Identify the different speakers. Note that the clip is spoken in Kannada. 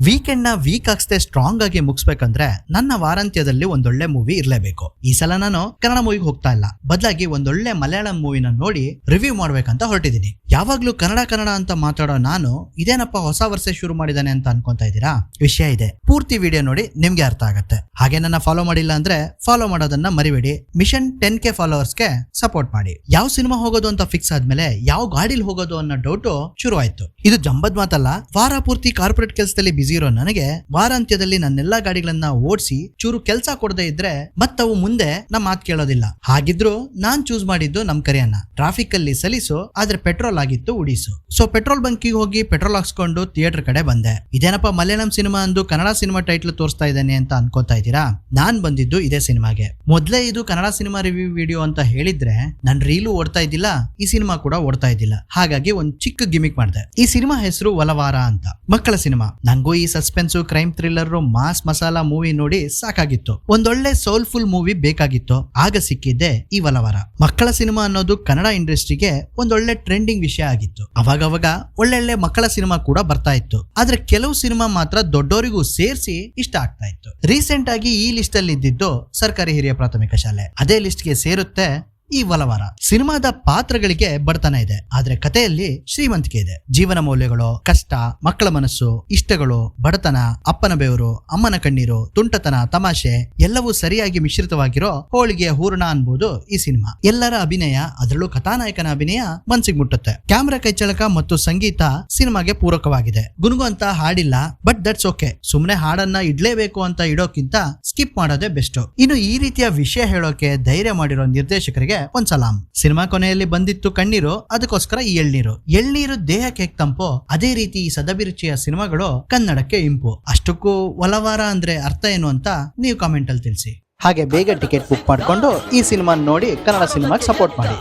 Speaker 1: ವೀಕೆಂಡ್ ನ ವೀಕ್ ಆಗ್ಸ್ದೆ ಸ್ಟ್ರಾಂಗ್ ಆಗಿ ಮುಗಿಸ್ಬೇಕಂದ್ರೆ ನನ್ನ ವಾರಾಂತ್ಯದಲ್ಲಿ ಒಂದೊಳ್ಳೆ ಮೂವಿ ಇರ್ಲೇಬೇಕು. ಈ ಸಲ ನಾನು ಕನ್ನಡ ಮೂವಿಗೆ ಹೋಗ್ತಾ ಇಲ್ಲ, ಬದಲಾಗಿ ಒಂದೊಳ್ಳೆ ಮಲಯಾಳಂ ಮೂವಿನ ನೋಡಿ ರಿವ್ಯೂ ಮಾಡ್ಬೇಕಂತ ಹೊರಟಿದ್ದೀನಿ. ಯಾವಾಗ್ಲೂ ಕನ್ನಡ ಅಂತ ಮಾತಾಡೋ ನಾನು ಇದೇನಪ್ಪ ಹೊಸ ವರ್ಷ ಶುರು ಮಾಡಿದಾನೆ ಅಂತ ಅನ್ಕೊಂತಾ ಇದ್ದೀರಾ? ವಿಷಯ ಇದೆ, ಪೂರ್ತಿ ವಿಡಿಯೋ ನೋಡಿ ನಿಮ್ಗೆ ಅರ್ಥ ಆಗತ್ತೆ. ಹಾಗೆ ನನ್ನ ಫಾಲೋ ಮಾಡಿಲ್ಲ ಅಂದ್ರೆ ಫಾಲೋ ಮಾಡೋದನ್ನ ಮರಿಬೇಡಿ. ಮಿಷನ್ 10K ಫಾಲೋವರ್ಸ್ಗೆ ಸಪೋರ್ಟ್ ಮಾಡಿ. ಯಾವ ಸಿನಿಮಾ ಹೋಗೋದು ಅಂತ ಫಿಕ್ಸ್ ಆದ್ಮೇಲೆ ಯಾವ ಗಾಡಿಲಿ ಹೋಗೋದು ಅನ್ನೋ ಡೌಟ್ ಶುರು ಆಯ್ತು. ಇದು ಜಂಬದ್ ಮಾತಲ್ಲ, ವಾರ ಪೂರ್ತಿ ಕಾರ್ಪೊರೇಟ್ ಕೆಲಸದಲ್ಲಿ ಬಿಸಿ ಇರೋ ನನಗೆ ವಾರಾಂತ್ಯದಲ್ಲಿ ನನ್ನೆಲ್ಲಾ ಗಾಡಿಗಳನ್ನ ಓಡಿಸಿ ಚೂರು ಕೆಲಸ ಕೊಡದೆ ಇದ್ರೆ ಮತ್ತವು ಮುಂದೆ ನಮ್ಮ ಮಾತು ಕೇಳೋದಿಲ್ಲ. ಹಾಗಿದ್ರು ನಾನ್ ಚೂಸ್ ಮಾಡಿದ್ದು ನಮ್ ಕರಿಯನ್ನ. ಟ್ರಾಫಿಕ್ ಅಲ್ಲಿ ಸಲಿಸು, ಆದ್ರೆ ಪೆಟ್ರೋಲ್ ಆಗಿತ್ತು ಉಡಿಸು. ಸೊ ಪೆಟ್ರೋಲ್ ಬಂಕಿಗೆ ಹೋಗಿ ಪೆಟ್ರೋಲ್ ಹಾಕ್ಸ್ಕೊಂಡು ಥಿಯೇಟರ್ ಕಡೆ ಬಂದೆ. ಇದೇನಪ್ಪ ಮಲಯಾಳಂ ಸಿನಿಮಾ ಅಂದು ಕನ್ನಡ ಸಿನಿಮಾ ಟೈಟ್ಲ್ ತೋರಿಸ್ತಾ ಇದ್ದಾನೆ ಅಂತ ಅನ್ಕೋತಾ ಇದ್ದೀರಾ? ನಾನ್ ಬಂದಿದ್ದು ಇದೇ ಸಿನಿಮಾಗೆ. ಮೊದ್ಲೇ ಇದು ಕನ್ನಡ ಸಿನಿಮಾ ರಿವ್ಯೂ ವಿಡಿಯೋ ಅಂತ ಹೇಳಿದ್ರೆ ನನ್ ರೀಲು ಓಡ್ತಾ ಇದ್ದಿಲ್ಲ, ಈ ಸಿನಿಮಾ ಕೂಡ ಓಡ್ತಾ ಇದ್ದಿಲ್ಲ. ಹಾಗಾಗಿ ಒಂದ್ ಚಿಕ್ಕ ಗಿಮಿಕ್ ಮಾಡಿದೆ. ಈ ಸಿನಿಮಾ ಹೆಸರು ಒಲವಾರ ಅಂತ, ಮಕ್ಕಳ ಸಿನಿಮಾ. ನಂಗೂ ಈ suspense crime thriller mass masala movie ನೋಡಿ ಸಾಕಾಗಿತ್ತು. ಒಂದೊಳ್ಳೆ ಸೋಲ್ಫುಲ್ ಮೂವಿ ಬೇಕಾಗಿತ್ತು. ಆಗ ಸಿಕ್ಕಿದ್ದೆ ಈ ಒಲವಾರ. ಮಕ್ಕಳ ಸಿನಿಮಾ ಅನ್ನೋದು ಕನ್ನಡ ಇಂಡಸ್ಟ್ರಿಗೆ ಒಂದೊಳ್ಳೆ ಟ್ರೆಂಡಿಂಗ್ ವಿಷಯ ಆಗಿತ್ತು. ಅವಾಗವಾಗ ಒಳ್ಳೊಳ್ಳೆ ಮಕ್ಕಳ ಸಿನಿಮಾ ಕೂಡ ಬರ್ತಾ ಇತ್ತು. ಆದ್ರೆ ಕೆಲವು ಸಿನಿಮಾ ಮಾತ್ರ ದೊಡ್ಡವರಿಗೂ ಸೇರಿಸಿ ಇಷ್ಟ ಆಗ್ತಾ ಇತ್ತು. ರೀಸೆಂಟ್ ಆಗಿ ಈ ಲಿಸ್ಟ್ ಅಲ್ಲಿ ಇದ್ದಿದ್ದು ಸರ್ಕಾರಿ ಹಿರಿಯ ಪ್ರಾಥಮಿಕ ಶಾಲೆ. ಅದೇ ಲಿಸ್ಟ್ ಗೆ ಸೇರುತ್ತೆ ಈ ಒಲವಾರ. ಸಿನಿಮಾದ ಪಾತ್ರಗಳಿಗೆ ಬಡತನ ಇದೆ, ಆದ್ರೆ ಕಥೆಯಲ್ಲಿ ಶ್ರೀಮಂತಿಕೆ ಇದೆ. ಜೀವನ ಮೌಲ್ಯಗಳು, ಕಷ್ಟ, ಮಕ್ಕಳ ಮನಸ್ಸು, ಇಷ್ಟಗಳು, ಬಡತನ, ಅಪ್ಪನ ಬೆವರು, ಅಮ್ಮನ ಕಣ್ಣೀರು, ತುಂಟತನ, ತಮಾಷೆ ಎಲ್ಲವೂ ಸರಿಯಾಗಿ ಮಿಶ್ರಿತವಾಗಿರೋ ಹೋಳಿಗೆಯ ಹೂರ್ಣ ಅನ್ಬೋದು ಈ ಸಿನಿಮಾ. ಎಲ್ಲರ ಅಭಿನಯ, ಅದರಲ್ಲೂ ಕಥಾನಾಯಕನ ಅಭಿನಯ ಮನ್ಸಿಗೆ ಮುಟ್ಟುತ್ತೆ. ಕ್ಯಾಮ್ರಾ ಕೈಚಳಕ ಮತ್ತು ಸಂಗೀತ ಸಿನಿಮಾಗೆ ಪೂರಕವಾಗಿದೆ. ಗುನುಗುವಂತ ಹಾಡಿಲ್ಲ, ಬಟ್ ದಟ್ಸ್ ಓಕೆ. ಸುಮ್ನೆ ಹಾಡನ್ನ ಇಡ್ಲೇಬೇಕು ಅಂತ ಇಡೋಕ್ಕಿಂತ ಸ್ಕಿಪ್ ಮಾಡೋದೇ ಬೆಸ್ಟ್. ಇನ್ನು ಈ ರೀತಿಯ ವಿಷಯ ಹೇಳೋಕೆ ಧೈರ್ಯ ಮಾಡಿರೋ ನಿರ್ದೇಶಕರಿಗೆ ಒಂದ್ ಸಲಾಂ. ಸಿನಿಮಾ ಕೊನೆಯಲ್ಲಿ ಬಂದಿತ್ತು ಕಣ್ಣೀರು, ಅದಕ್ಕೋಸ್ಕರ ಈ ಎಳ್ನೀರು ದೇಹಕ್ಕೆ ಹೇಗ್ ತಂಪೋ ಅದೇ ರೀತಿ ಈ ಸದಭಿರುಚಿಯ ಸಿನಿಮಾಗಳು ಕನ್ನಡಕ್ಕೆ ಇಂಪು. ಅಷ್ಟಕ್ಕೂ ಒಲವಾರ ಅಂದ್ರೆ ಅರ್ಥ ಏನು ಅಂತ ನೀವು ಕಾಮೆಂಟ್ ಅಲ್ಲಿ ತಿಳಿಸಿ. ಹಾಗೆ ಬೇಗ ಟಿಕೆಟ್ ಬುಕ್ ಮಾಡ್ಕೊಂಡು ಈ ಸಿನಿಮಾ ನೋಡಿ ಕನ್ನಡ ಸಿನಿಮಾಗೆ ಸಪೋರ್ಟ್ ಮಾಡಿ.